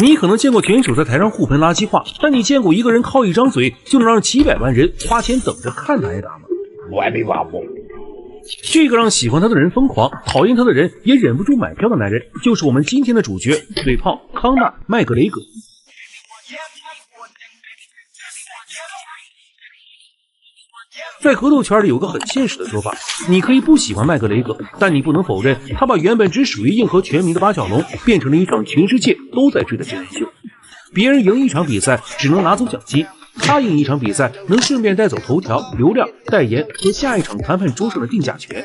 你可能见过拳手在台上互喷垃圾话，但你见过一个人靠一张嘴就能让几百万人花钱等着看他挨打吗？我还没挖过。这个让喜欢他的人疯狂，讨厌他的人也忍不住买票的男人，就是我们今天的主角——嘴炮康纳·麦格雷格。在格斗圈里有个很现实的说法，你可以不喜欢麦格雷格，但你不能否认他把原本只属于硬核全民的八角笼变成了一场全世界都在追的真人秀。别人赢一场比赛只能拿走奖金，他赢一场比赛能顺便带走头条、流量、代言和下一场谈判桌上的定价权。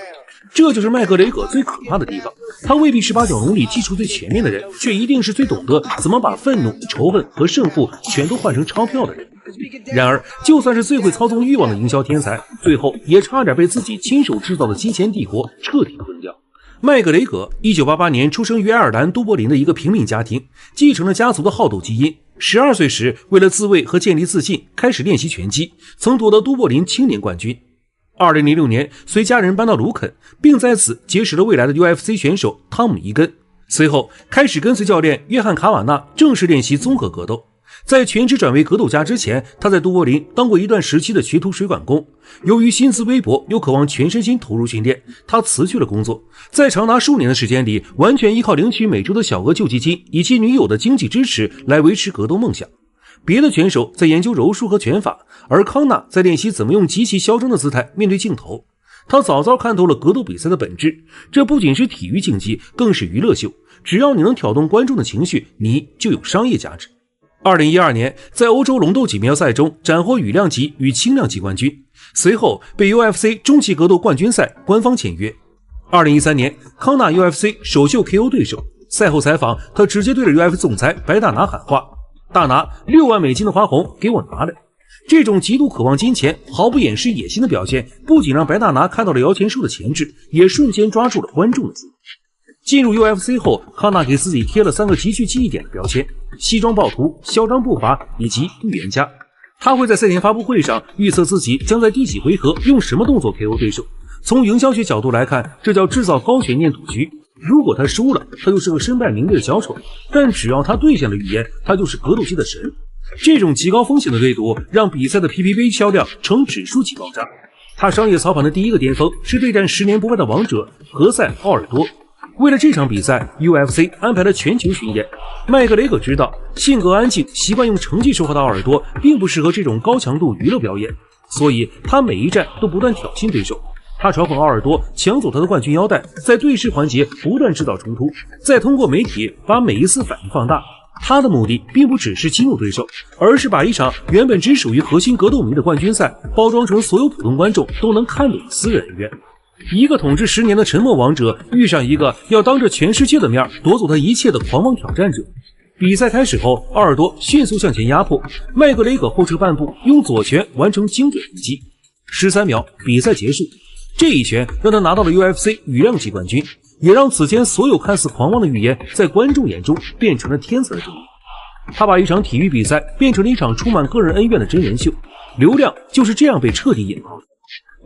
这就是麦格雷格最可怕的地方，他未必是八角笼里技术最全面的人，却一定是最懂得怎么把愤怒、仇恨和胜负全都换成钞票的人。然而，就算是最会操纵欲望的营销天才，最后也差点被自己亲手制造的金钱帝国彻底吞掉。麦格雷格1988年出生于爱尔兰都柏林的一个平民家庭，继承了家族的好斗基因。12岁时，为了自卫和建立自信，开始练习拳击，曾夺得都柏林青年冠军。2006年，随家人搬到卢肯，并在此结识了未来的 UFC 选手汤姆·伊根。随后，开始跟随教练约翰·卡瓦纳正式练习综合格斗。在全职转为格斗家之前，他在都柏林当过一段时期的学徒水管工。由于薪资微薄，又渴望全身心投入训练，他辞去了工作，在长达数年的时间里，完全依靠领取每周的小额救济金以及女友的经济支持来维持格斗梦想。别的拳手在研究柔术和拳法，而康纳在练习怎么用极其嚣张的姿态面对镜头。他早早看透了格斗比赛的本质，这不仅是体育竞技，更是娱乐秀。只要你能挑动观众的情绪，你就有商业价值。2012年，在欧洲龙斗锦标赛中斩获羽量级与轻量级冠军，随后被 UFC 中级格斗冠军赛官方签约。2013年，康纳 UFC 首秀 KO 对手，赛后采访，他直接对着 UFC 总裁白大拿喊话：“大拿，6万美金的花红给我拿来！”这种极度渴望金钱、毫不掩饰野心的表现，不仅让白大拿看到了摇钱树的潜质，也瞬间抓住了观众的心。进入 UFC 后，康纳给自己贴了3个极具记忆点的标签：西装暴徒、嚣张步伐以及预言家。他会在赛前发布会上预测自己将在第几回合用什么动作 KO 对手。从营销学角度来看，这叫制造高悬念赌局。如果他输了，他就是个身败名裂的小丑；但只要他兑现了预言，他就是格斗界的神。这种极高风险的对赌，让比赛的 PPV 销量呈指数级爆炸。他商业操盘的第一个巅峰是对战10年不败的王者何塞·奥尔多。为了这场比赛 ，UFC 安排了全球巡演。麦格雷格知道，性格安静、习惯用成绩说话的奥尔多并不适合这种高强度娱乐表演，所以他每一战都不断挑衅对手。他嘲讽奥尔多抢走他的冠军腰带，在对视环节不断制造冲突，再通过媒体把每一次反应放大。他的目的并不只是激怒对手，而是把一场原本只属于核心格斗迷的冠军赛包装成所有普通观众都能看懂的私人恩怨。一个统治10年的沉默王者遇上一个要当着全世界的面夺走他一切的狂妄挑战者。比赛开始后，奥尔多迅速向前压迫，麦格雷格后撤半步，用左拳完成精准一击。13秒，比赛结束。这一拳让他拿到了 UFC 羽量级冠军，也让此前所有看似狂妄的预言在观众眼中变成了天赐的真理。他把一场体育比赛变成了一场充满个人恩怨的真人秀，流量就是这样被彻底引爆的。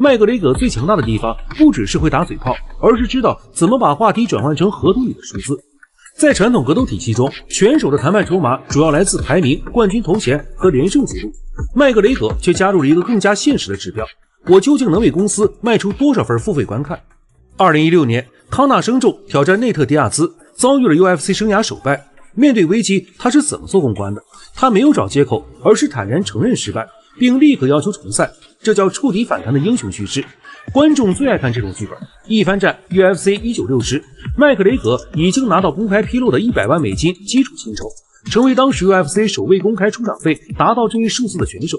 麦格雷格最强大的地方不只是会打嘴炮，而是知道怎么把话题转换成合同里的数字。在传统格斗体系中，拳手的谈判筹码主要来自排名、冠军头衔和连胜记录，麦格雷格却加入了一个更加现实的指标：我究竟能为公司卖出多少份付费观看？2016年，康纳生重挑战内特迪亚兹，遭遇了 UFC 生涯首败。面对危机，他是怎么做公关的？他没有找借口，而是坦然承认失败，并立刻要求重赛，这叫触底反弹的英雄叙事。观众最爱看这种剧本。一番战 UFC 1960时，麦克雷格已经拿到公开披露的100万美金基础薪酬，成为当时 UFC 首位公开出场费达到这一数字的选手。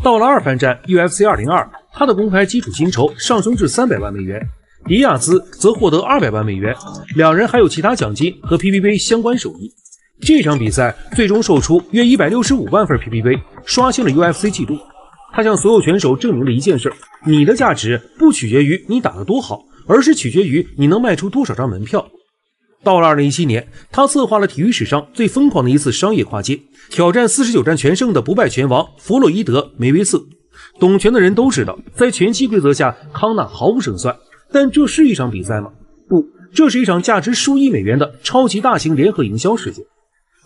到了二番战 UFC 202，他的公开基础薪酬上升至300万美元，迪亚兹则获得200万美元，两人还有其他奖金和 PPV 相关收益。这场比赛最终售出约165万份 PPV， 刷新了 UFC 纪录。他向所有选手证明了一件事：你的价值不取决于你打得多好，而是取决于你能卖出多少张门票。到了2017年，他策划了体育史上最疯狂的一次商业跨界，挑战49战全胜的不败拳王弗洛伊德·梅维瑟。懂拳的人都知道，在拳击规则下，康纳毫无胜算。但这是一场比赛吗？不，这是一场价值数亿美元的超级大型联合营销事件。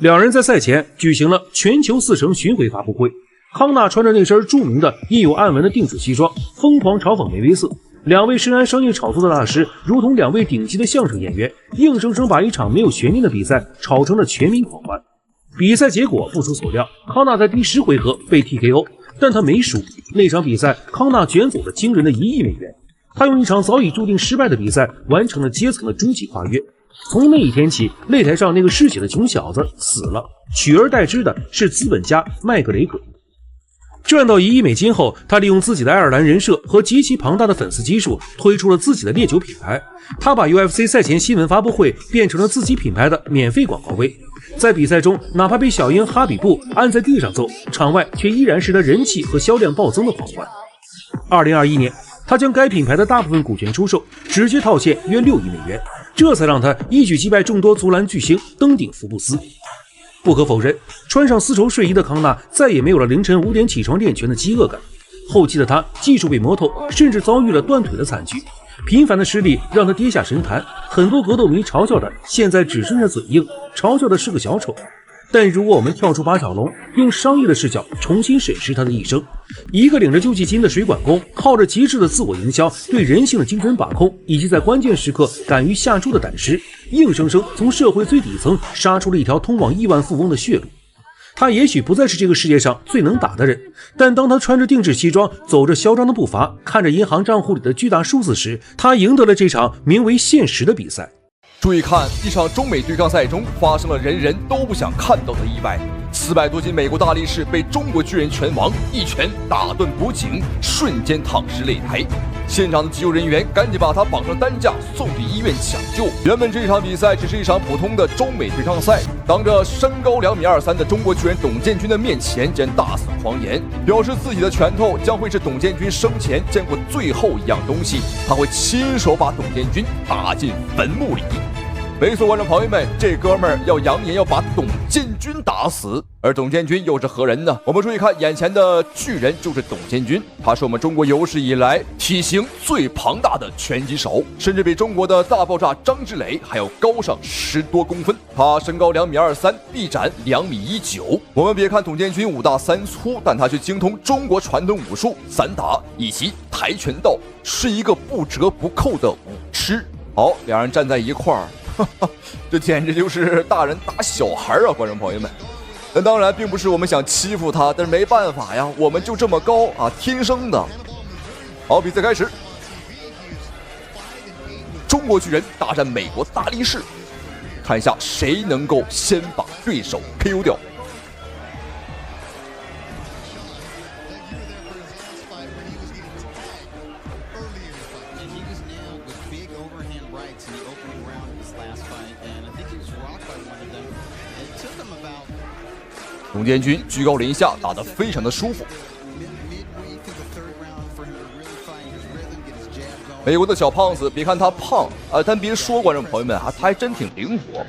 两人在赛前举行了全球4城巡回发布会。康纳穿着那身著名的印有暗纹的定制西装，疯狂嘲讽梅威瑟。两位深谙商业炒作的大师，如同两位顶级的相声演员，硬生生把一场没有悬念的比赛炒成了全民狂欢。比赛结果不出所料，康纳在第10回合被 TKO， 但他没输。那场比赛，康纳卷走了惊人的1亿美元。他用一场早已注定失败的比赛，完成了阶层的终极跨越。从那一天起，擂台上那个嗜血的穷小子死了，取而代之的是资本家麦格雷格。赚到1亿美金后，他利用自己的爱尔兰人设和极其庞大的粉丝基数，推出了自己的烈酒品牌。他把 UFC 赛前新闻发布会变成了自己品牌的免费广告位。在比赛中，哪怕被小鹰哈比布按在地上揍，场外却依然是他人气和销量暴增的狂欢。2021年，他将该品牌的大部分股权出售，直接套现约6亿美元，这才让他一举击败众多足篮巨星，登顶福布斯。不可否认，穿上丝绸睡衣的康纳再也没有了凌晨5点起床练拳的饥饿感。后期的他技术被磨透，甚至遭遇了断腿的惨剧。频繁的失利让他跌下神坛，很多格斗迷嘲笑的现在只剩下嘴硬，嘲笑的是个小丑。但如果我们跳出八角笼，用商业的视角重新审视他的一生，一个领着救济金的水管工，靠着极致的自我营销、对人性的精准把控，以及在关键时刻敢于下注的胆识，硬生生从社会最底层杀出了一条通往亿万富翁的血路。他也许不再是这个世界上最能打的人，但当他穿着定制西装，走着嚣张的步伐，看着银行账户里的巨大数字时，他赢得了这场名为现实的比赛。注意看，一场中美对抗赛中发生了人人都不想看到的意外，400多斤美国大力士被中国巨人拳王一拳打断脖颈，瞬间躺尸擂台。现场的急救人员赶紧把他绑上担架，送抵医院抢救。原本这场比赛只是一场普通的中美对抗赛，当着身高2.23米的中国巨人董建军的面前，竟然大肆狂言，表示自己的拳头将会是董建军生前见过最后一样东西，他会亲手把董建军打进坟墓里。没错，观众朋友们，这哥们儿要扬言要把董建军打死，而董建军又是何人呢？我们注意看，眼前的巨人就是董建军，他是我们中国有史以来体型最庞大的拳击手，甚至比中国的大爆炸张志磊还要高上10多公分。他身高2.23米，臂展2.19米。我们别看董建军5大3粗，但他却精通中国传统武术散打以及跆拳道，是一个不折不扣的武痴。好，两人站在一块儿。这简直就是大人打小孩啊，观众朋友们。那当然并不是我们想欺负他，但是没办法呀，我们就这么高啊，天生的。好，比赛开始，中国巨人大战美国大力士，看一下谁能够先把对手 KO 掉。董建军居高临下，打得非常的舒服。美国的小胖子，别看他胖啊，但别说，观众朋友们啊，他还真挺灵活。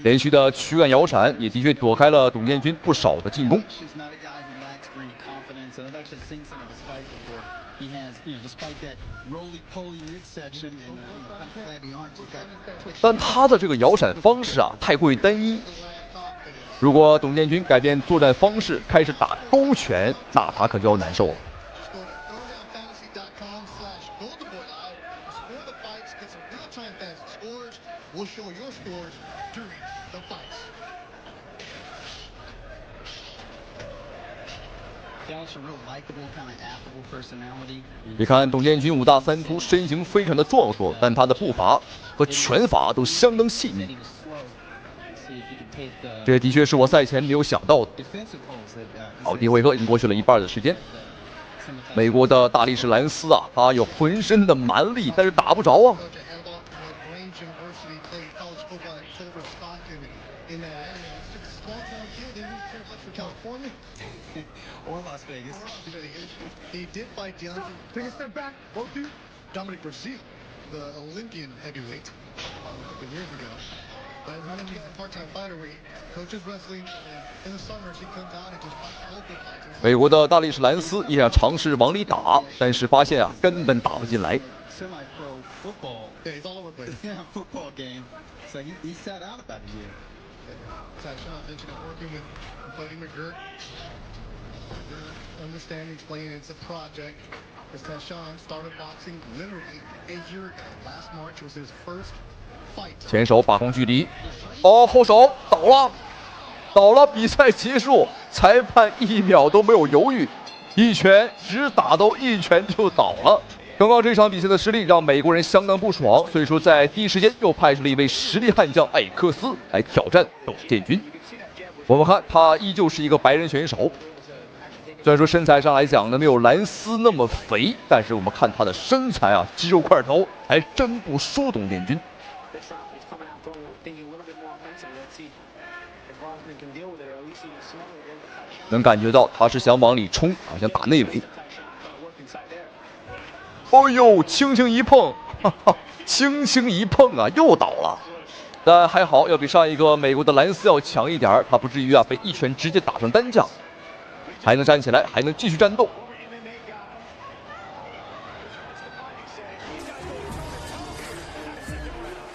连续的躯干摇闪，也的确躲开了董建军不少的进攻。但他的这个摇闪方式啊，太过于单一。如果董建军改变作战方式，开始打勾拳，那他可就要难受了。别看董建军5大3粗，身形非常的壮硕，但他的步伐和拳法都相当细腻。这的确是我赛前没有想到的。好，第一回合已经过去了一半的时间。美国的大力士兰斯啊，他有浑身的蛮力，但是打不着啊。美国的大力士兰斯也想尝试往里打，但是发现啊，根本打不进来。前手把控距离，哦，后手倒了，倒了，比赛结束，裁判1秒都没有犹豫，一拳只打到1拳就倒了。刚刚这场比赛的失利让美国人相当不爽，所以说在第一时间又派出了一位实力悍将艾克斯来挑战董建军。我们看他依旧是一个白人选手，虽然说身材上来讲呢没有兰斯那么肥，但是我们看他的身材啊，肌肉块头还真不输董建军。能感觉到他是想往里冲啊，想打内围。哦呦，轻轻一碰，哈哈，轻轻一碰啊，又倒了。但还好，要比上一个美国的兰斯要强一点，他不至于啊被一拳直接打成单将，还能站起来，还能继续战斗。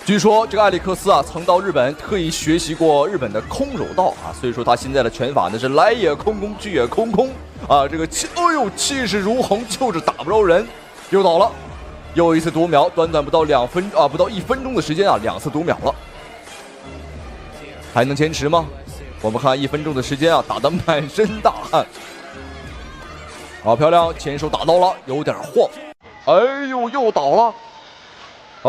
据说这个艾利克斯啊，曾到日本特意学习过日本的空手道啊，所以说他现在的拳法呢是来也空空，去也空空啊，这个哦呦气势如虹，就是打不着人，又倒了，又一次夺秒，短短不到1分钟的时间啊，2次夺秒了，还能坚持吗？我们看1分钟的时间啊，打得满身大汗，好漂亮，前手打到了，有点晃，哎呦又倒了。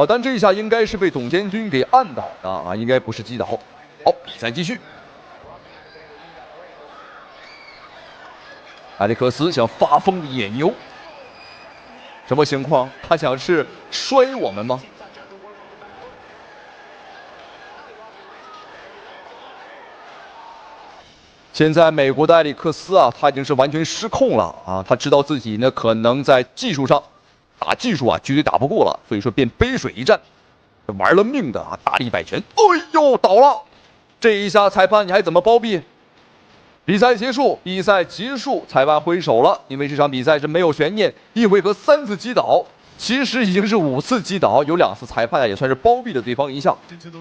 但这一下应该是被董建军给按倒的啊，应该不是击倒。好，比赛继续。艾利克斯想发疯的野牛，什么情况？他想是摔我们吗？现在美国的艾利克斯啊，他已经是完全失控了啊，他知道自己呢可能在技术上。打技术啊，绝对打不过了，所以说便背水一战，玩了命的啊，大力摆拳，哎呦倒了，这一下裁判你还怎么包庇？比赛结束，裁判挥手了，因为这场比赛是没有悬念，1回合3次击倒，其实已经是5次击倒，有2次裁判也算是包庇了对方一下。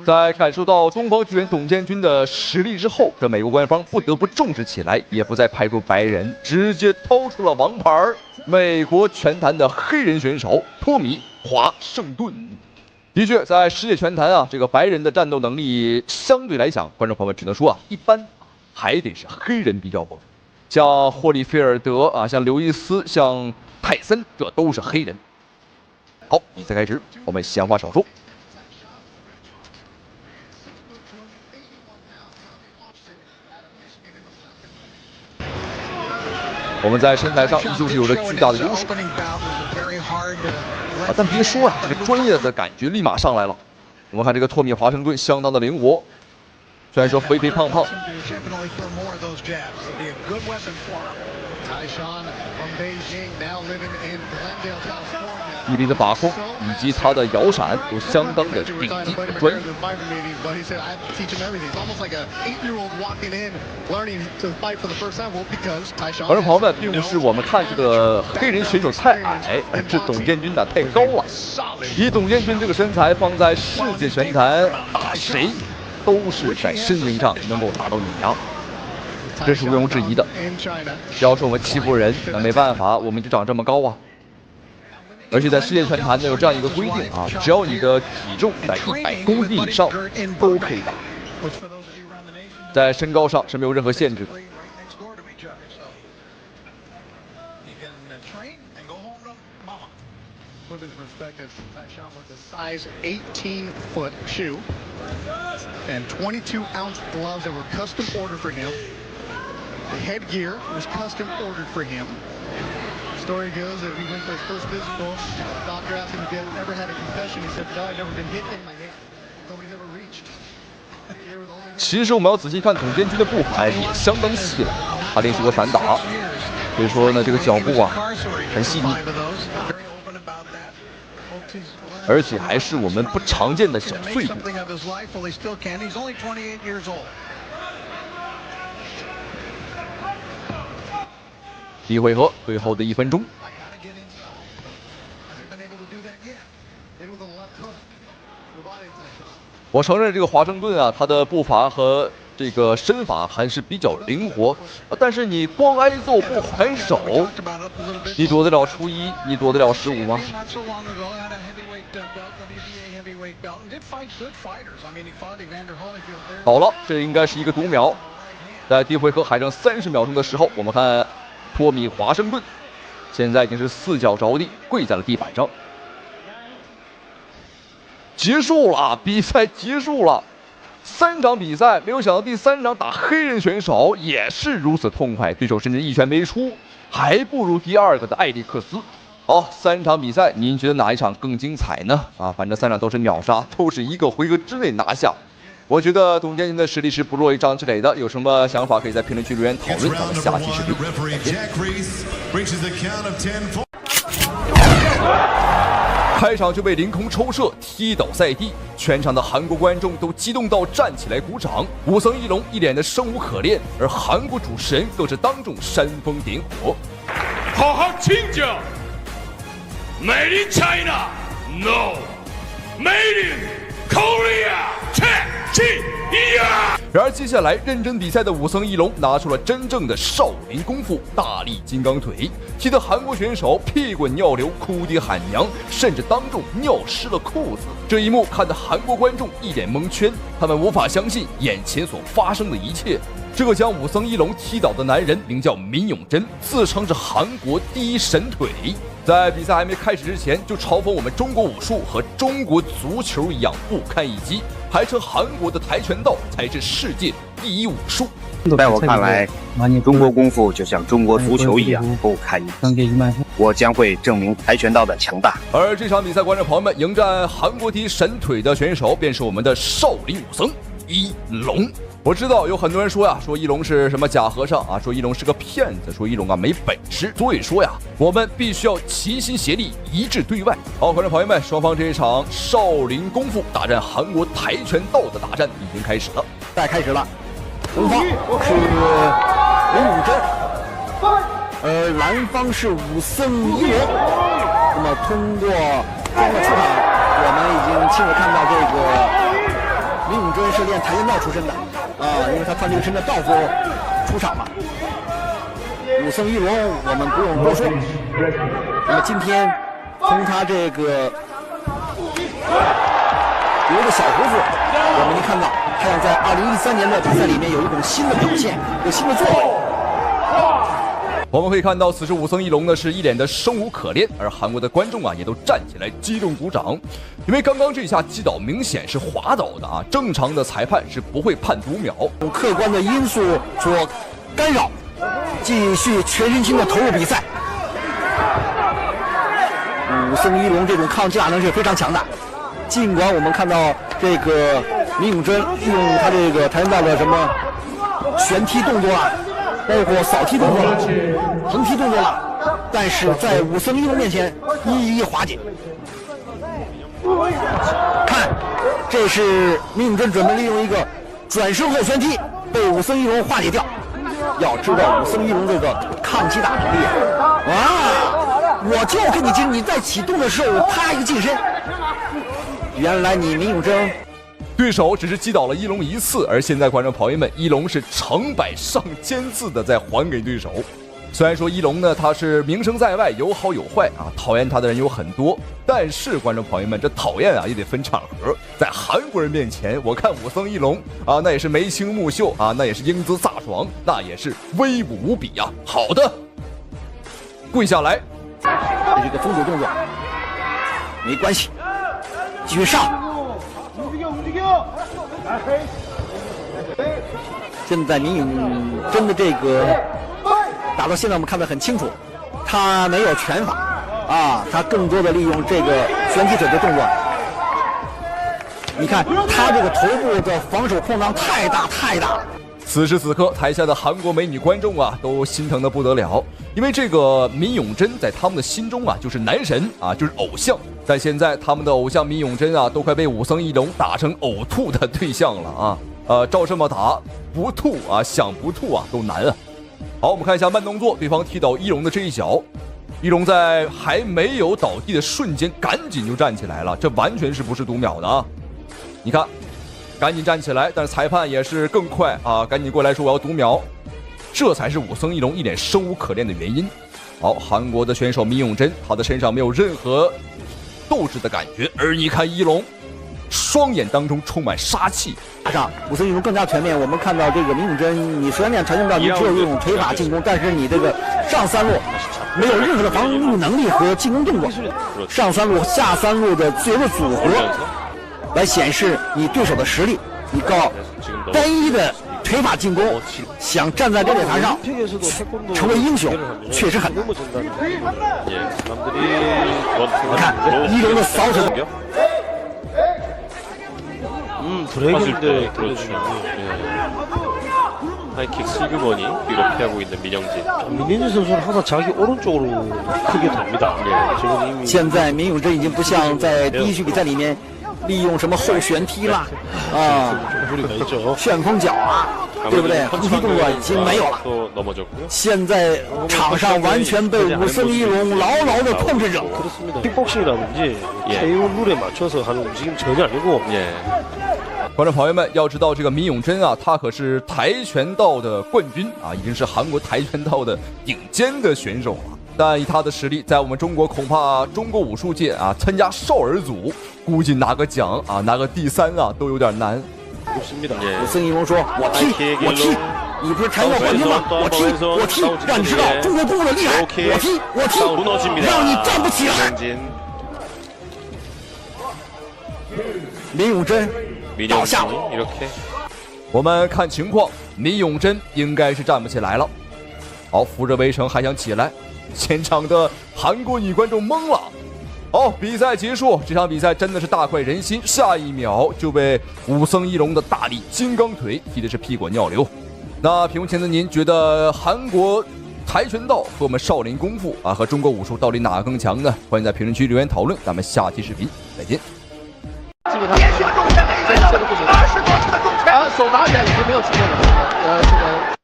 在感受到中方巨人董建军的实力之后，这美国官方不得不重视起来，也不再派出白人，直接掏出了王牌。美国拳坛的黑人选手托米·华盛顿，的确，在世界拳坛啊，这个白人的战斗能力相对来讲，观众朋友们只能说啊，一般，还得是黑人比较猛。像霍利菲尔德啊，像刘易斯，像泰森，这都是黑人。好，比赛开始，我们闲话少说。我们在身材上依旧是有着巨大的优势啊，但别说啊，这个专业的感觉立马上来了。我们看这个托米·华盛顿相当的灵活，虽然说肥肥胖胖，臂力的把控以及他的摇闪都相当的顶级和专业。观众朋友们，并不是我们看这个黑人选手太矮，是董建军打太高了。以董建军这个身材放在世界拳坛打谁，都是在身形上能够打到碾压，这是毋庸置疑的。要说我们欺负人，那没办法，我们就长这么高啊。而且在世界拳坛呢有这样一个规定啊，只要你的体重在100公斤以上，都可以打。在身高上是没有任何限制的。Size 18-foot shoe and 22-ounce gloves that were custom ordered for him. The headgear was custom ordered for him. The story goes that he went for his first physical. The doctor asked him if he had ever had a concussion. He said, "No, I've never been hit in my head. Nobody's ever reached." 其实我们要仔细看董建军的步伐也相当细了，他练习过散打，所以说呢这个脚步啊很细腻。而且还是我们不常见的小碎步。第一回合最后的1分钟，我承认这个华盛顿啊，他的步伐和这个身法还是比较灵活，但是你光挨揍不还手，你躲得了初一，你躲得了15吗？好了，这应该是一个读秒。在第一回合还剩30秒钟的时候，我们看托米·华盛顿现在已经是4脚着地，跪在了地板上。结束了，比赛结束了。3场比赛，没有想到第3场打黑人选手也是如此痛快，对手甚至一拳没出，还不如第2个的艾利克斯。好，3场比赛，您觉得哪一场更精彩呢？反正3场都是秒杀，都是1个回合之内拿下。我觉得董监您的实力是不弱于张之磊的，有什么想法可以在评论区留言讨论。咱们下期视频开场就被凌空抽射踢倒在地，全场的韩国观众都激动到站起来鼓掌。武僧一龙一脸的生无可恋，而韩国主持人更是当众煽风点火。好好请教 ，Made in China No Made in Korea Check。然而接下来认真比赛的武僧一龙拿出了真正的少林功夫大力金刚腿，踢得韩国选手屁滚尿流，哭爹喊娘，甚至当众尿湿了裤子。这一幕看得韩国观众一脸蒙圈，他们无法相信眼前所发生的一切。这个将武僧一龙踢倒的男人名叫闵永贞，自称是韩国第一神腿。在比赛还没开始之前，就嘲讽我们中国武术和中国足球一样不堪一击，还称韩国的跆拳道才是世界第一武术。在我看来，中国功夫就像中国足球一样不堪一击。我将会证明跆拳道的强大。而这场比赛，观众朋友们，迎战韩国第一神腿的选手便是我们的少林武僧一龙。我知道有很多人说呀，说一龙是什么假和尚啊，说一龙是个骗子，说一龙没本事。所以说呀，我们必须要齐心协力，一致对外。好，观众朋友们，双方这一场少林功夫大战韩国跆拳道的大战已经开始了。赛开始了，红方是闵永贞，蓝方是武僧一龙。那么通过这个出场，我们已经亲眼看到这个闵永贞是练跆拳道出身的。因为他穿这个身的道服出场嘛。武僧一龙我们不用多说。那么今天从他这个留着小胡子，我们能看到他想在2013年的比赛里面有一种新的表现，有新的作为。我们可以看到，此时武僧一龙呢是一脸的生无可恋，而韩国的观众也都站起来激动鼓掌，因为刚刚这一下击倒明显是滑倒的正常的裁判是不会判读秒。用客观的因素所干扰，继续全身心的投入比赛。武僧一龙这种抗击打能力非常强大，尽管我们看到这个闵永贞用他这个跆拳道的什么旋踢动作包括扫踢动作横踢动作但是在武僧一龙面前一一化解。看，这是闵永贞准备利用一个转身后旋踢被武僧一龙化解掉。要知道武僧一龙这个抗击打能力我就跟你讲，你在启动的时候我啪一个近身，原来你闵永贞对手只是击倒了一龙1次，而现在观众朋友们，一龙是成百上千次的在还给对手。虽然说一龙呢，他是名声在外，有好有坏讨厌他的人有很多，但是观众朋友们，这讨厌也得分场合。在韩国人面前，我看武僧一龙那也是眉清目秀那也是英姿飒爽，那也是威武无比好的，跪下来，这个封堵动作没关系，继续上。现在闵永贞的这个打到现在我们看得很清楚，他没有拳法他更多的利用这个旋踢腿的动作。你看他这个头部的防守空档太大了。此时此刻，台下的韩国美女观众都心疼的不得了，因为这个闵永贞在他们的心中就是男神就是偶像。但现在他们的偶像闵永贞都快被武僧一龙打成呕吐的对象了照这么打不吐想不吐都难好，我们看一下慢动作，对方踢倒一龙的这一脚，一龙在还没有倒地的瞬间赶紧就站起来了，这完全是不是读秒的你看赶紧站起来，但是裁判也是更快啊，赶紧过来说我要读秒，这才是武僧一龙一脸生无可恋的原因。好，韩国的选手闵永贞，他的身上没有任何斗志的感觉，而你看一龙，双眼当中充满杀气。上武僧一龙更加全面，我们看到这个闵永贞，你虽然练跆拳道，你只有用腿法进攻，但是你这个上三路没有任何的防御能力和进攻动作，上三路下三路的自由的组合来显示你对手的实力。你靠单一的腿法进攻，想站在这擂台上成为英雄，确实很难。你看一龙的扫手。 브레이크인데 그렇죠. 하이킥 슬그머니 뒤로 피하고 있는 민영진. 민영진 선수는 항상 자기 오른쪽으로 크게 돕니다. 지금 이미 现在闵永贞已经不像在第一局比赛里面利用什么后旋踢啦旋风脚啊，对不对？横踢动作已经没有了。现在场上完全被武僧一龙牢牢的控制着。 킥복싱이라든지 KO 룰에 맞춰서 하는 움직임 전혀 아니고. 观众朋友们，要知道这个闵永贞啊，他可是跆拳道的冠军啊，已经是韩国跆拳道的顶尖的选手了。但以他的实力，在我们中国恐怕中国武术界啊，参加少儿组，估计拿个奖啊，拿个第3啊，都有点难。武僧一龙说：“我踢，我踢，你不是跆拳道冠军吗？我踢，我踢，让你知道中国功夫的厉害。我踢，我踢，让你站不起来。” 闵永贞。 倒下了。我们看情况，闵永贞应该是站不起来了。好，扶着围城还想起来，现场的韩国女观众懵了。好，比赛结束，这场比赛真的是大快人心，下一秒就被武僧一龙的大力金刚腿踢的是屁滚尿流。那屏幕前的您觉得韩国跆拳道和我们少林功夫啊，和中国武术到底哪个更强呢？欢迎在评论区留言讨论，咱们下期视频再见。 连续重拳20多次的重拳，手拿着已经没有出现了。这个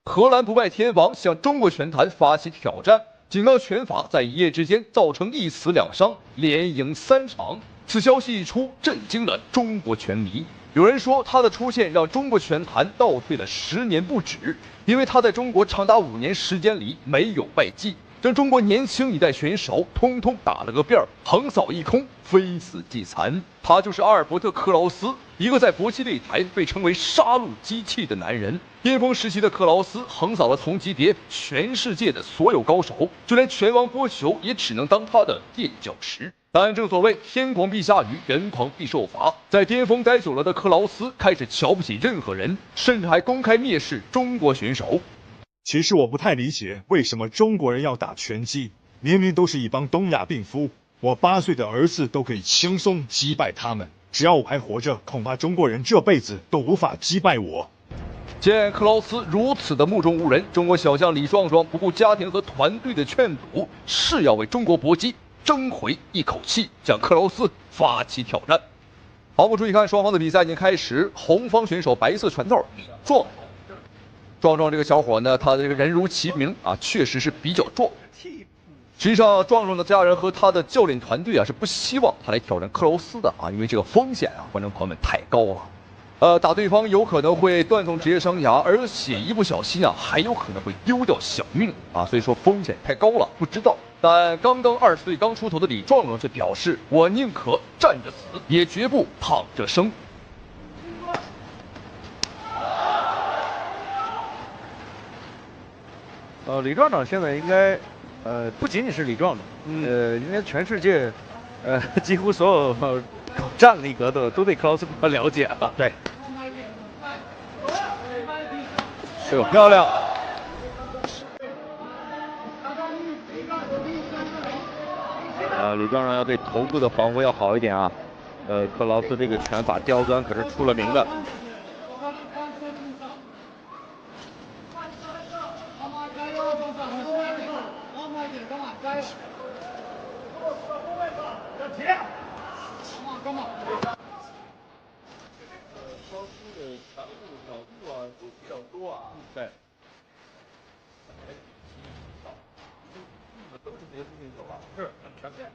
荷兰不败天王向中国拳坛发起挑战，警告拳法在一夜之间造成1死2伤，连赢3场。此消息一出，震惊了中国拳迷。有人说他的出现让中国拳坛倒退了10年不止，因为他在中国长达5年时间里没有败绩，将中国年轻一代选手通通打了个遍，横扫一空，非死即残。他就是阿尔伯特·克劳斯，一个在搏击擂台被称为杀戮机器的男人。巅峰时期的克劳斯横扫了同级别全世界的所有高手，就连拳王波球也只能当他的垫脚石。但正所谓天狂必下雨，人狂必受罚。在巅峰待久了的克劳斯开始瞧不起任何人，甚至还公开蔑视中国选手。 其实我不太理解，为什么中国人要打拳击？明明都是一帮东亚病夫，我8岁的儿子都可以轻松击败他们。只要我还活着，恐怕中国人这辈子都无法击败我。见克劳斯如此的目中无人，中国小将李壮壮不顾家庭和团队的劝阻，誓要为中国搏击争回一口气，向克劳斯发起挑战。好，我们注意看双方的比赛已经开始，红方选手白色拳套李壮。 壮壮这个小伙呢，他的这个人如其名啊，确实是比较壮。实际上，壮壮的家人和他的教练团队啊，是不希望他来挑战克劳斯的啊，因为这个风险啊，观众朋友们太高了。打对方有可能会断送职业生涯，而且一不小心啊，还有可能会丢掉小命啊，所以说风险太高了，不知道。但刚刚20岁刚出头的李壮壮却表示：“我宁可站着死，也绝不躺着生。” 李壮壮现在应该，不仅仅是李壮壮，应该全世界，几乎所有搞战力格的都对克劳斯了解了。对，哎呦，漂亮！李壮壮要对头部的防护要好一点啊。克劳斯这个拳法刁钻可是出了名的。 对。都是这些事情走啊，是全面。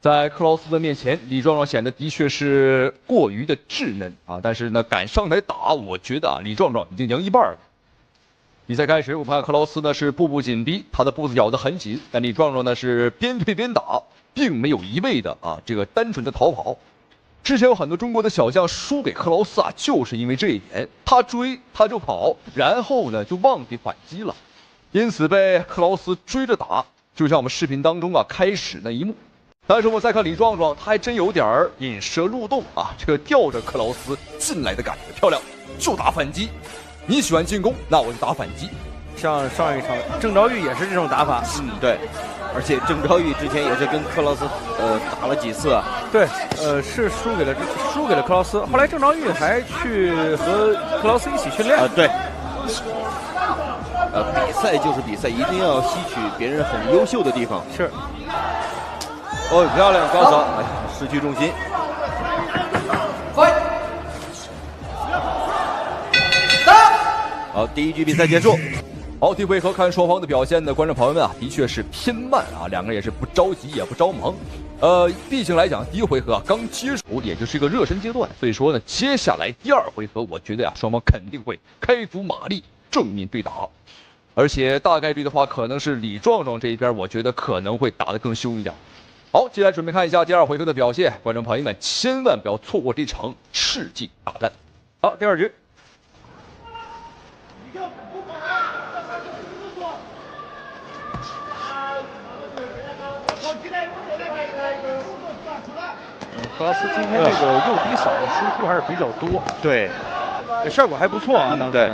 在克劳斯的面前，李壮壮显得的确是过于的稚嫩啊，但是呢，敢上台打，我觉得啊，李壮壮已经赢一半了。比赛开始，我们看克劳斯呢是步步紧逼，他的步子咬得很紧，但李壮壮呢是边推边打，并没有一味的这个单纯的逃跑。之前有很多中国的小将输给克劳斯啊，就是因为这一点，他追他就跑，然后呢就忘记反击了，因此被克劳斯追着打，就像我们视频当中开始那一幕。但是我们再看李壮壮，他还真有点引蛇入洞啊，这个吊着克劳斯进来的感觉，漂亮，就打反击。你喜欢进攻，那我就打反击。像上一场郑昭玉也是这种打法，对，而且郑昭玉之前也是跟克劳斯打了几次啊，对，是输给了克劳斯，后来郑昭玉还去和克劳斯一起训练对。比赛就是比赛，一定要吸取别人很优秀的地方。是。哦，漂亮，高手，哎，失去重心。好，第一局比赛结束。好，第一回合看双方的表现呢，观众朋友们啊，的确是偏慢啊，两个人也是不着急也不着忙。毕竟来讲，第一回合刚接手，也就是一个热身阶段，所以说呢，接下来第二回合，我觉得双方肯定会开足马力正面对打。而且大概率的话，可能是李壮壮这一边，我觉得可能会打得更凶一点。好，接下来准备看一下第二回合的表现，观众朋友们千万不要错过这场世纪大战。好，第二局。克劳斯今天这个右低扫的输出还是比较多，对，效果还不错啊，当时。对。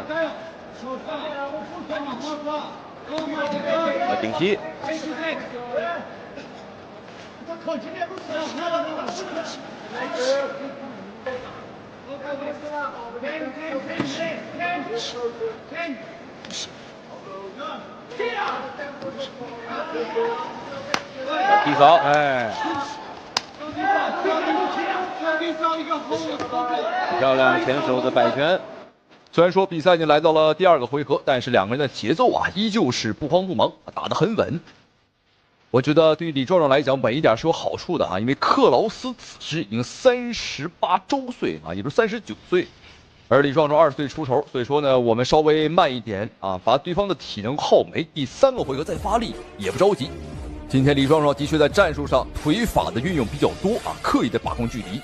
顶膝。低扫，哎，漂亮前手的摆拳。虽然说比赛已经来到了第二个回合，但是两个人的节奏依旧是不慌不忙，打得很稳。我觉得对于李壮壮来讲，稳一点是有好处的因为克劳斯此时已经38周岁也就是39岁，而李壮壮20岁出头，所以说呢，我们稍微慢一点把对方的体能耗没，第三个回合再发力也不着急。今天李壮壮的确在战术上腿法的运用比较多刻意的把控距离。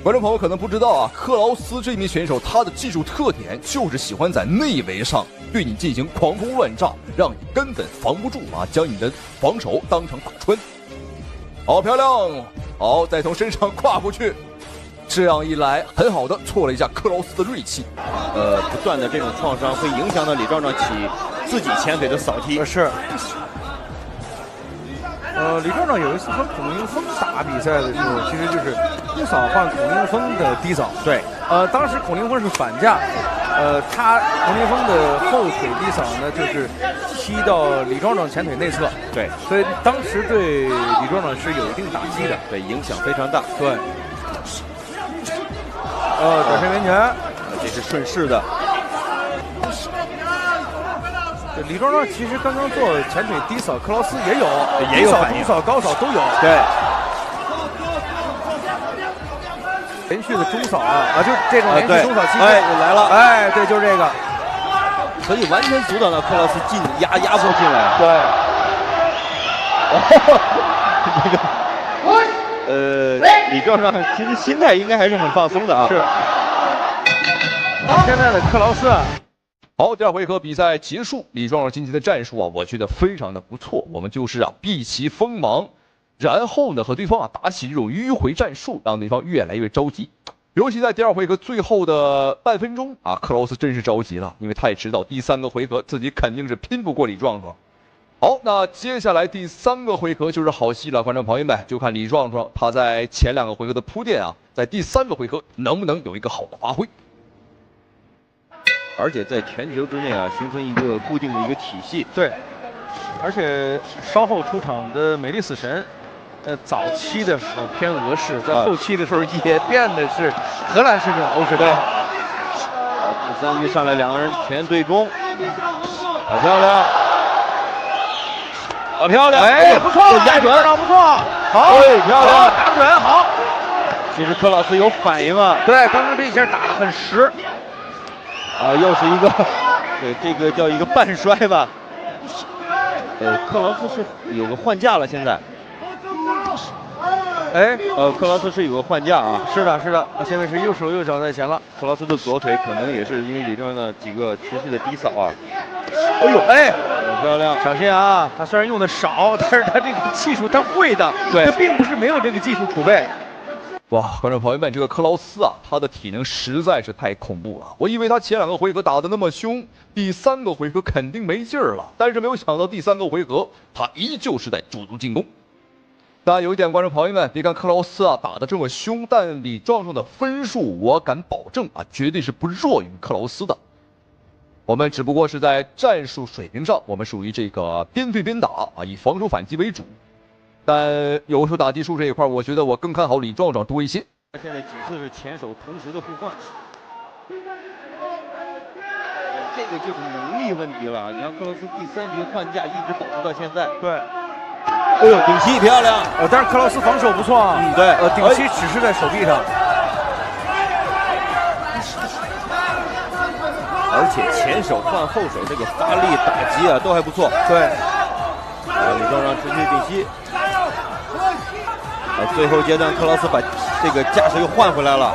观众朋友可能不知道克劳斯这名选手他的技术特点就是喜欢在内围上对你进行狂轰乱炸，让你根本防不住将你的防守当成打穿。好，漂亮，好，再从身上跨过去，这样一来很好的挫了一下克劳斯的锐气。不断的这种创伤会影响到李壮壮起自己前腿的扫踢。是。李壮壮有一次和孔令峰打比赛的时候，其实就是低扫换孔令峰的低扫。对，当时孔令峰是反架，孔令峰的后腿低扫呢，就是踢到李壮壮前腿内侧。对，所以当时对李壮壮是有一定打击的，对，影响非常大。对，转身圆拳，这是顺势的。李壮壮其实刚刚做前腿低扫，克劳斯也有反应，低扫、高扫都有。对，连续的中扫就这种连续中扫期间来了，哎，对，就是这个，可以完全阻挡到克劳斯压迫进来。对，李壮壮其实心态应该还是很放松的是。现在的克劳斯好，第二回合比赛结束，李壮壮今天的战术我觉得非常的不错。我们就是避其锋芒，然后呢和对方打起这种迂回战术，让对方越来越着急。尤其在第二回合最后的半分钟克劳斯真是着急了，因为他也知道第三个回合自己肯定是拼不过李壮壮。好，那接下来第三个回合就是好戏了，观众朋友们，就看李壮壮他在前两个回合的铺垫在第三个回合能不能有一个好的发挥。而且在拳球之内形成一个固定的一个体系。对，而且稍后出场的美丽死神，早期的时候偏俄式，在后期的时候也变的是荷兰式这种欧式。对。第三局上来两个人拳对攻，好漂亮，好漂亮，哎，不错，压准，不错。好，漂亮，打得准，好。其实克劳斯有反应啊，对，刚刚这一下打得很实。又是一个，对，这个叫一个半摔吧。克劳斯是有个换架了，现在。哎，克劳斯是有个换架啊。是的，是的，现在是右手右脚在前了。克劳斯的左腿可能也是因为李正的几个持续的低扫啊。哎呦，哎，漂亮！小心啊！他虽然用的少，但是他这个技术他会的，对，他并不是没有这个技术储备。哇，观众朋友们，这个克劳斯啊，他的体能实在是太恐怖了。我以为他前2个回合打得那么凶，第3个回合肯定没劲儿了，但是没有想到第3个回合他依旧是在主动进攻。但有一点，观众朋友们，别看克劳斯啊打得这么凶，但李壮壮的分数我敢保证啊，绝对是不弱于克劳斯的。我们只不过是在战术水平上，我们属于这个边对边打啊，以防守反击为主。但有时候打技术这一块，我觉得我更看好李壮壮多一些。现在几次是前手同时的互换，这个就是能力问题了。你看克劳斯第3局换架一直保持到现在。对。哎呦，顶膝漂亮！但是克劳斯防守不错啊。对。顶膝只是在手臂上。而且前手换后手，这个发力打击啊都还不错。对。李壮壮持续顶膝。最后阶段克劳斯把这个架势又换回来了。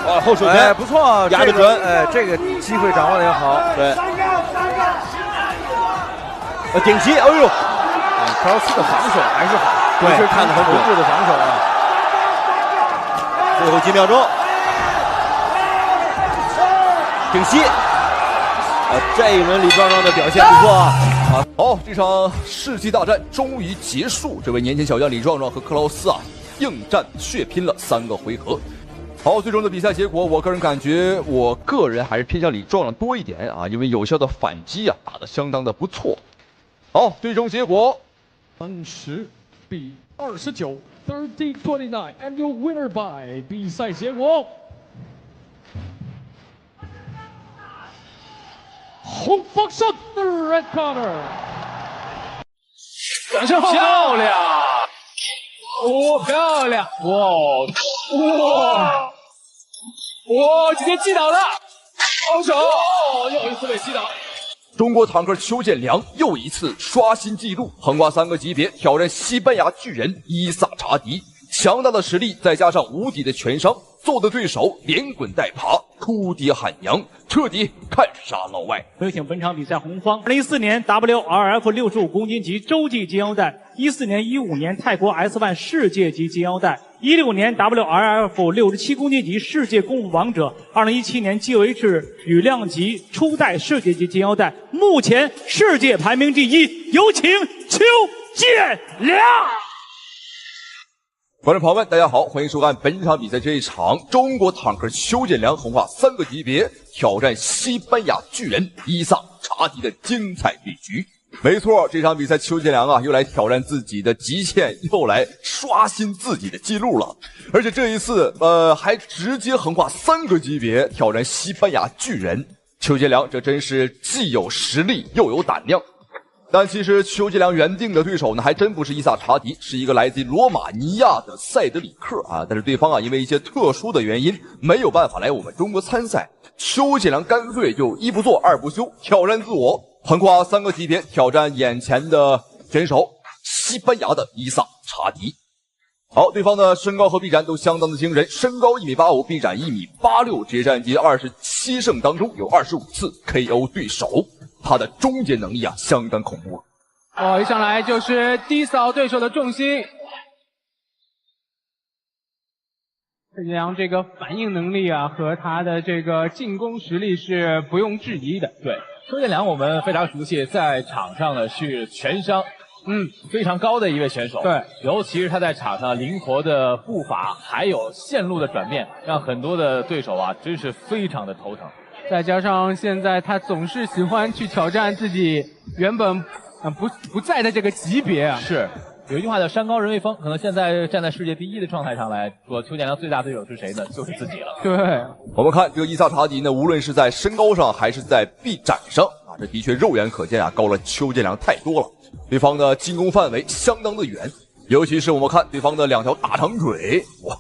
哇，后手拳不错，压得准。这个机会掌握的也好。对。顶膝，哎呦，克劳斯的防守还是好，对，看得很准。的防守啊。最后几秒钟，顶膝。这一轮李壮壮的表现不错啊！好，这场世纪大战终于结束。这位年轻小将李壮壮和克劳斯啊，硬战血拼了3个回合。好，最终的比赛结果，我个人感觉，我个人还是偏向李壮壮多一点啊，因为有效的反击啊，打得相当的不错。好，最终结果30比29 30-29 and your winner by 比赛结果。洪方胜 the red corner， 掌声漂亮，漂亮，今天击倒了，防守，又一次被击倒。中国坦克邱建良又一次刷新纪录，横跨3个级别挑战西班牙巨人伊萨查迪。强大的实力再加上无敌的全伤，揍得对手连滚带爬，哭爹喊娘，彻底看杀老外。有请本场比赛红方：2014年 WRF 65公斤级洲际金腰带，14年、15年泰国 S1 世界级金腰带，16年 WRF 67公斤级世界公王者，2017年 GOH 羽量级初代世界级金腰带，目前世界排名第1。有请邱建良。观众朋友们，大家好，欢迎收看本场比赛这一场中国坦克邱建良横跨3个级别挑战西班牙巨人伊萨查迪的精彩对局。没错，这场比赛邱建良啊又来挑战自己的极限，又来刷新自己的记录了。而且这一次还直接横跨3个级别挑战西班牙巨人。邱建良这真是既有实力又有胆量。但其实邱建良原定的对手呢，还真不是伊萨查迪，是一个来自罗马尼亚的塞德里克啊。但是对方啊，因为一些特殊的原因，没有办法来我们中国参赛。邱建良干脆就1不做2不休，挑战自我，横跨3个级别挑战眼前的选手西班牙的伊萨查迪。好，对方的身高和臂展都相当的惊人，身高1.85米，臂展1.86米，职业战绩27胜当中有25次 KO 对手。他的终结能力啊，相当恐怖。一上来就是低扫对手的重心。邱建良这个反应能力啊，和他的这个进攻实力是不用质疑的。对，邱建良我们非常熟悉，在场上呢是全伤，非常高的一位选手。对，尤其是他在场上灵活的步伐，还有线路的转变，让很多的对手啊真是非常的头疼。再加上现在他总是喜欢去挑战自己原本不在的这个级别啊。是，有一句话叫山高人为峰，可能现在站在世界第一的状态上来说，邱建良最大对手是谁呢？就是自己了。对，我们看这个伊萨查迪呢，无论是在身高上还是在臂展上啊，这的确肉眼可见啊，高了邱建良太多了。对方的进攻范围相当的远，尤其是我们看对方的2条大长腿，哇，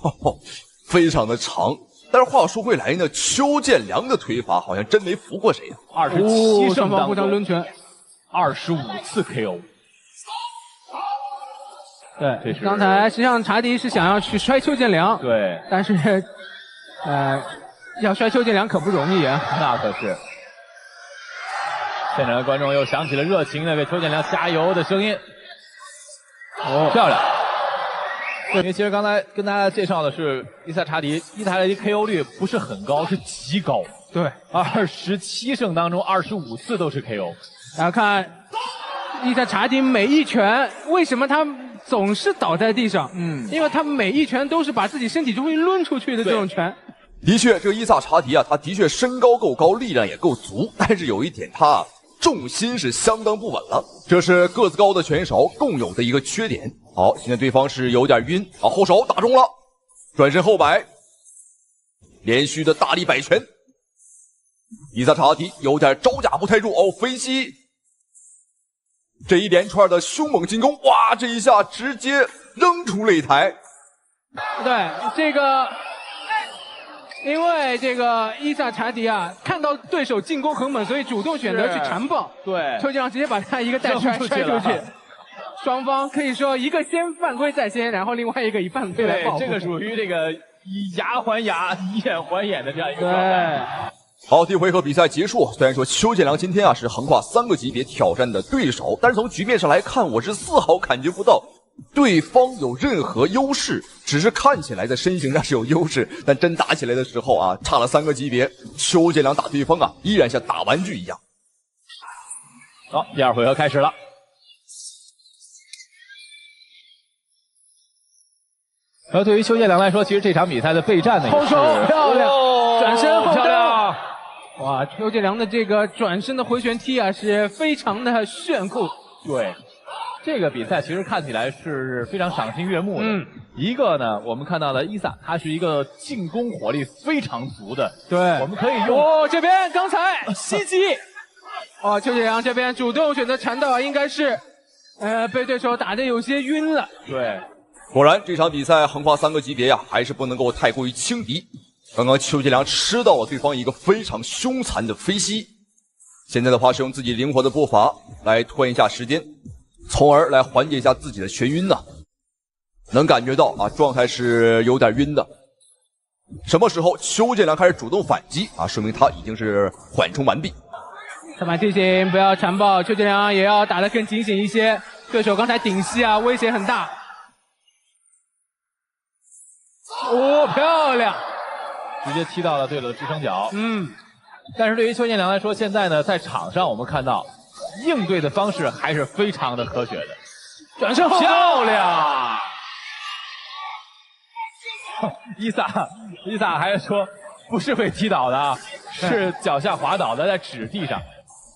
非常的长。但是话说回来呢，邱建良的腿法好像真没服过谁啊！27胜双方互相抡拳，25次 KO。对，刚才实际上查迪是想要去摔邱建良，对，但是，要摔邱建良可不容易啊，那可是。现场的观众又响起了热情的为邱建良加油的声音。哦，漂亮！因为其实刚才跟大家介绍的是伊萨查迪 KO 率不是很高，是极高。对，27胜当中25次都是 KO。然后看伊萨查迪每一拳，为什么他总是倒在地上？因为他每一拳都是把自己身体就会抡出去的这种拳。的确，这个伊萨查迪啊，他的确身高够高，力量也够足，但是有一点他重心是相当不稳了，这是个子高的拳手共有的一个缺点。好，现在对方是有点晕，啊，后手打中了，转身后摆，连续的大力摆拳。伊萨查迪有点招架不太住，哦，飞膝，这一连串的凶猛进攻，哇，这一下直接扔出擂台。对，这个。因为这个伊萨查迪啊，看到对手进攻很猛，所以主动选择去缠抱。对，邱建良直接把他一个带摔出去。双方可以说一个先犯规在先，然后另外一个以犯规来报复。这个属于这个以牙还牙、以眼还眼的这样一个状态。好，第一回合比赛结束。虽然说邱建良今天啊是横跨3个级别挑战的对手，但是从局面上来看，我是丝毫感觉不到对方有任何优势，只是看起来在身形上是有优势，但真打起来的时候啊，差了3个级别。邱建良打对方啊，依然像打玩具一样。好，第2回合开始了。对于邱建良来说，其实这场比赛的备战呢，后手漂亮，转身后漂亮。哇，邱建良的这个转身的回旋踢啊，是非常的炫酷。对。这个比赛其实看起来是非常赏心悦目的。一个呢，我们看到的伊萨，他是一个进攻火力非常足的。对，我们可以用。这边刚才袭击。邱建良这边主动选择缠斗，应该是，被对手打得有些晕了。对，果然这场比赛横跨3个级别呀，还是不能够太过于轻敌。刚刚邱建良吃到了对方一个非常凶残的飞膝，现在的话是用自己灵活的步伐来拖延一下时间。从而来缓解一下自己的眩晕呢，能感觉到啊，状态是有点晕的。什么时候邱建良开始主动反击啊，说明他已经是缓冲完毕。上板提醒不要缠抱，邱建良也要打得更警醒一些。对手刚才顶膝啊，威胁很大。漂亮，直接踢到了对手的支撑脚。但是对于邱建良来说，现在呢，在场上我们看到。应对的方式还是非常的科学的，转身后漂亮！伊萨还说不是被踢倒的啊，是脚下滑倒的，在纸地上。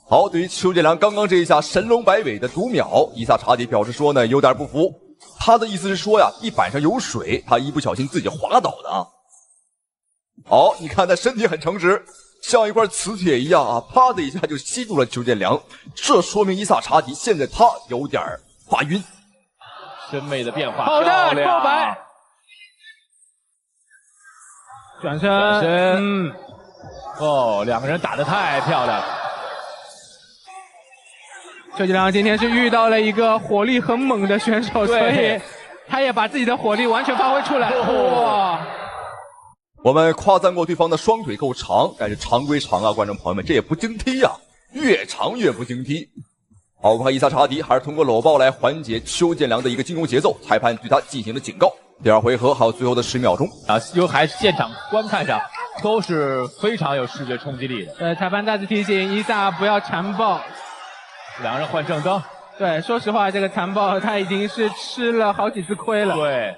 好，对于邱建良刚刚这一下神龙摆尾的读秒，伊萨查迪表示说呢有点不服，他的意思是说呀，地板上有水，他一不小心自己滑倒的啊。好，你看他身体很诚实。像一块磁铁一样啊，啪的一下就吸住了邱建良，这说明伊萨查迪现在他有点发晕。身位的变化，好的，后摆，转身，两个人打得太漂亮了。邱建良今天是遇到了一个火力很猛的选手，所以他也把自己的火力完全发挥出来。哇！我们夸赞过对方的双腿够长，但是长归长啊，观众朋友们，这也不经踢啊，越长越不经踢。好，我们看伊萨查迪还是通过搂抱来缓解邱建良的一个进攻节奏，裁判对他进行了警告。第2回合还有最后的10秒钟啊，还是现场观看上都是非常有视觉冲击力的。裁判再次提醒伊萨不要缠抱，两人换正蹬。对，说实话，这个缠抱他已经是吃了好几次亏了。对。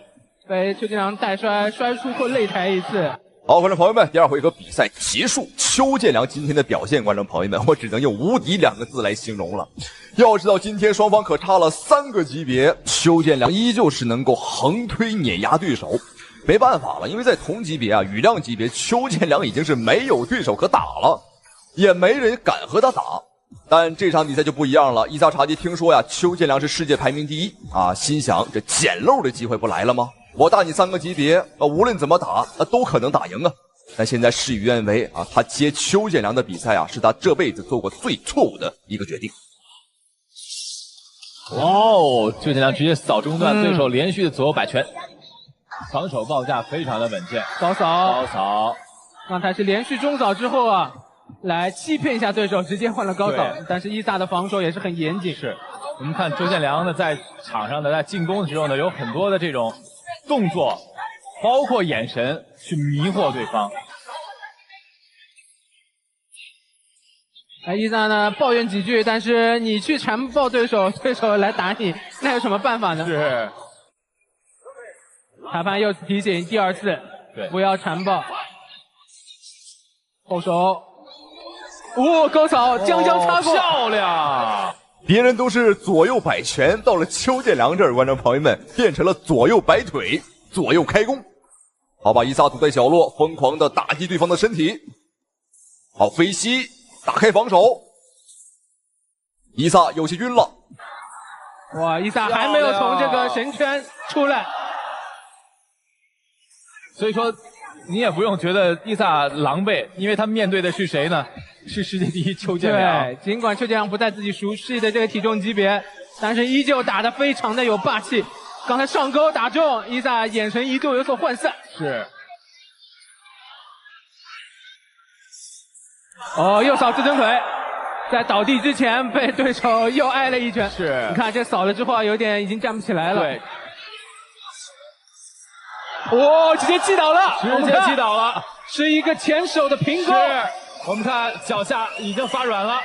被邱建良带摔出过擂台一次。好，观众朋友们，第二回合比赛结束，邱建良今天的表现，观众朋友们，我只能用无敌2个字来形容了。要知道今天双方可差了3个级别，邱建良依旧是能够横推碾压对手。没办法了，因为在同级别啊，羽量级别，邱建良已经是没有对手可打了，也没人敢和他打。但这场比赛就不一样了，伊萨查迪听说呀，邱建良是世界排名第1啊，心想这捡漏的机会不来了吗？我大你3个级别无论怎么打都可能打赢啊。但现在事与愿违啊，他接邱建良的比赛啊，是他这辈子做过最错误的一个决定。哇哦，邱建良直接扫中断对手连续的左右摆拳，防守报价非常的稳健。高扫，高扫，刚才是连续中扫之后啊，来欺骗一下对手，直接换了高扫。但是伊萨的防守也是很严谨。是我们看邱建良呢，在场上的在进攻的时候呢，有很多的这种动作，包括眼神去迷惑对方。伊萨呢抱怨几句，但是你去缠抱对手，对手来打你，那有什么办法呢？是。裁判又提醒第2次，对，不要缠抱。后手，高扫，将擦过，漂亮！别人都是左右摆拳，到了邱建良这儿，观众朋友们变成了左右摆腿，左右开弓。好，把伊萨堵在角落，疯狂的打击对方的身体。好，飞膝打开防守，伊萨有些晕了。哇，伊萨还没有从这个神圈出来。所以说，你也不用觉得伊萨狼狈，因为他面对的是谁呢？是世界第1邱建良。对，尽管邱建良不在自己熟悉的这个体重级别，但是依旧打得非常的有霸气。刚才上勾打中，伊萨眼神一度有所涣散。是。右扫自蹬腿，在倒地之前被对手又挨了一拳。是。你看这扫了之后有点已经站不起来了。对。直接击倒了，直接击倒了，是一个前手的平勾。我们看脚下已经发软了。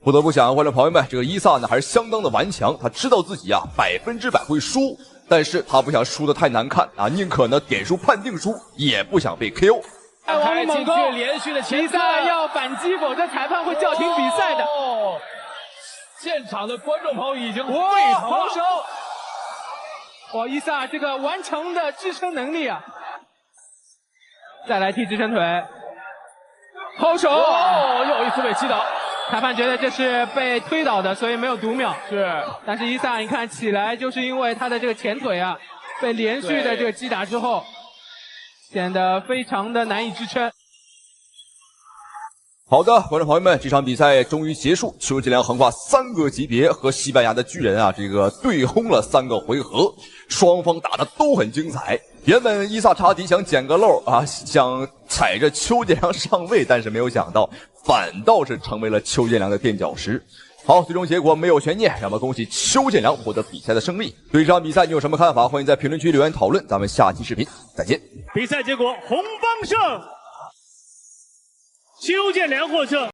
不得不讲，观众朋友们，这个伊萨呢还是相当的顽强，他知道自己啊100%会输，但是他不想输得太难看啊，宁可呢点数判定输，也不想被 KO。王猛攻，连续的前伊萨要反击，否则裁判会叫停比赛的。现场的观众朋友已经沸腾了。防守。伊萨这个顽强的支撑能力啊！再来踢支撑腿，后手，又一次被击倒。裁判觉得这是被推倒的，所以没有读秒。是，但是伊萨你看起来就是因为他的这个前腿啊，被连续的这个击打之后，显得非常的难以支撑。好的，观众朋友们，这场比赛终于结束，邱建良横跨3个级别，和西班牙的巨人啊，这个对轰了3个回合，双方打的都很精彩。原本伊萨查迪想捡个漏啊，想踩着邱建良上位，但是没有想到，反倒是成为了邱建良的垫脚石。好，最终结果没有悬念，让我们恭喜邱建良获得比赛的胜利。对这场比赛你有什么看法？欢迎在评论区留言讨论。咱们下期视频再见。比赛结果，红方胜，邱建良获胜。